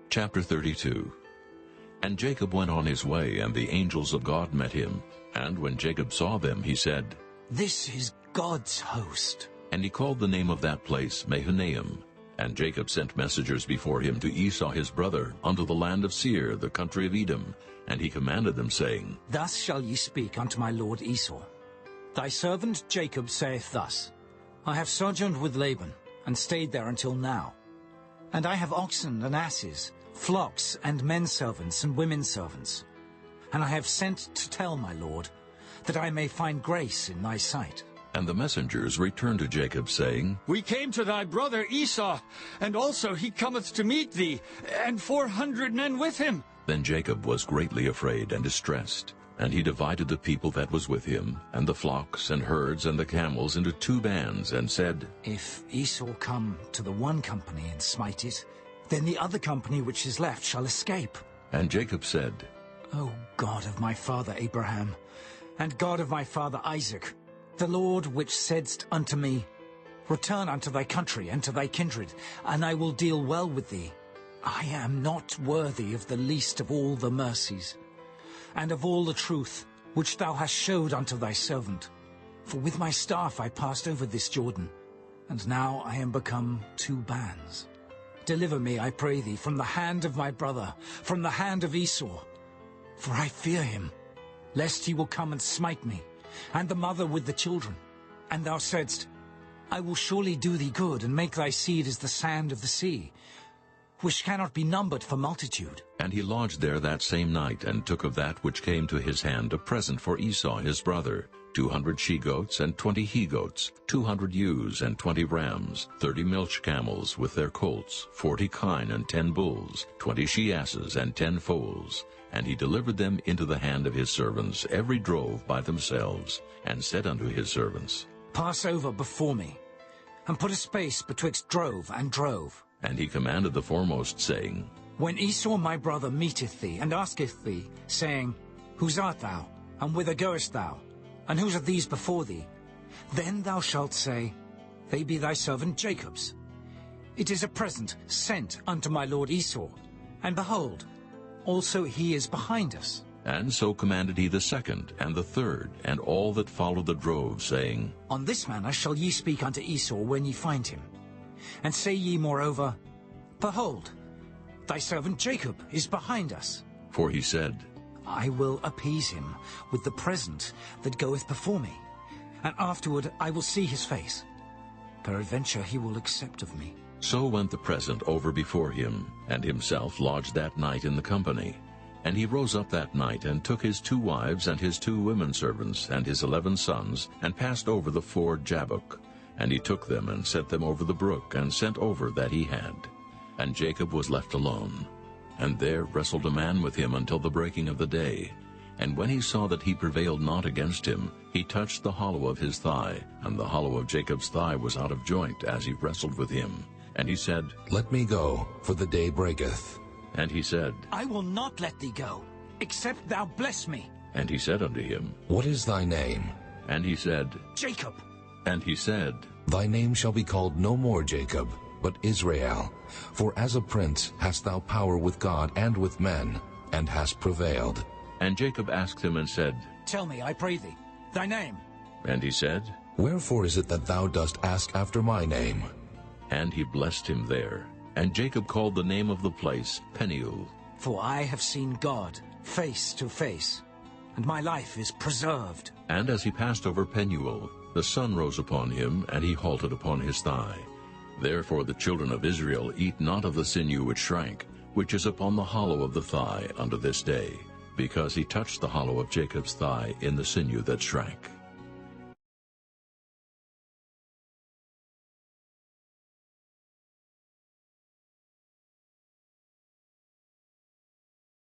Chapter 32. And Jacob went on his way, and the angels of God met him. And when Jacob saw them, he said, "This is God's host." And he called the name of that place Mahanaim. And Jacob sent messengers before him to Esau his brother, unto the land of Seir, the country of Edom. And he commanded them, saying, "Thus shall ye speak unto my lord Esau. Thy servant Jacob saith thus, I have sojourned with Laban, and stayed there until now. And I have oxen and asses, flocks and men servants and women servants. And I have sent to tell my lord, that I may find grace in thy sight." And the messengers returned to Jacob, saying, "We came to thy brother Esau, and also he cometh to meet thee, and 400 men with him." Then Jacob was greatly afraid and distressed. And he divided the people that was with him, and the flocks and herds and the camels, into 2 bands, and said, "If Esau come to the one company and smite it, then the other company which is left shall escape." And Jacob said, O God of my father Abraham, and God of my father Isaac, the Lord which saidst unto me, Return unto thy country and to thy kindred, and I will deal well with thee. I am not worthy of the least of all the mercies, and of all the truth which thou hast showed unto thy servant. For with my staff I passed over this Jordan, and now I am become 2 bands. Deliver me, I pray thee, from the hand of my brother, from the hand of Esau. For I fear him, lest he will come and smite me, and the mother with the children. And thou saidst, I will surely do thee good, and make thy seed as the sand of the sea, which cannot be numbered for multitude. And he lodged there that same night, and took of that which came to his hand a present for Esau his brother, 200 she-goats and 20 he-goats, 200 ewes and 20 rams, 30 milch camels with their colts, 40 kine and 10 bulls, 20 she-asses and 10 foals. And he delivered them into the hand of his servants, every drove by themselves, and said unto his servants, Pass over before me, and put a space betwixt drove and drove. And he commanded the foremost, saying, When Esau my brother meeteth thee, and asketh thee, saying, Whose art thou, and whither goest thou, and whose are these before thee? Then thou shalt say, They be thy servant Jacob's. It is a present sent unto my lord Esau, and behold, also he is behind us. And so commanded he the second, and the third, and all that followed the drove, saying, On this manner shall ye speak unto Esau when ye find him. And say ye moreover, Behold, thy servant Jacob is behind us. For he said, I will appease him with the present that goeth before me, and afterward I will see his face. Peradventure he will accept of me. So went the present over before him, and himself lodged that night in the company. And he rose up that night, and took his 2 wives and his 2 women servants, and his 11 sons, and passed over the ford Jabbok. And he took them, and set them over the brook, and sent over that he had. And Jacob was left alone. And there wrestled a man with him until the breaking of the day. And when he saw that he prevailed not against him, he touched the hollow of his thigh, and the hollow of Jacob's thigh was out of joint as he wrestled with him. And he said, Let me go, for the day breaketh. And he said, I will not let thee go, except thou bless me. And he said unto him, What is thy name? And he said, Jacob. And he said, Thy name shall be called no more Jacob, but Israel. For as a prince hast thou power with God and with men, and hast prevailed. And Jacob asked him and said, Tell me, I pray thee, thy name. And he said, Wherefore is it that thou dost ask after my name? And he blessed him there. And Jacob called the name of the place Peniel. For I have seen God face to face, and my life is preserved. And as he passed over Peniel, the sun rose upon him, and he halted upon his thigh. Therefore the children of Israel eat not of the sinew which shrank, which is upon the hollow of the thigh unto this day, because he touched the hollow of Jacob's thigh in the sinew that shrank.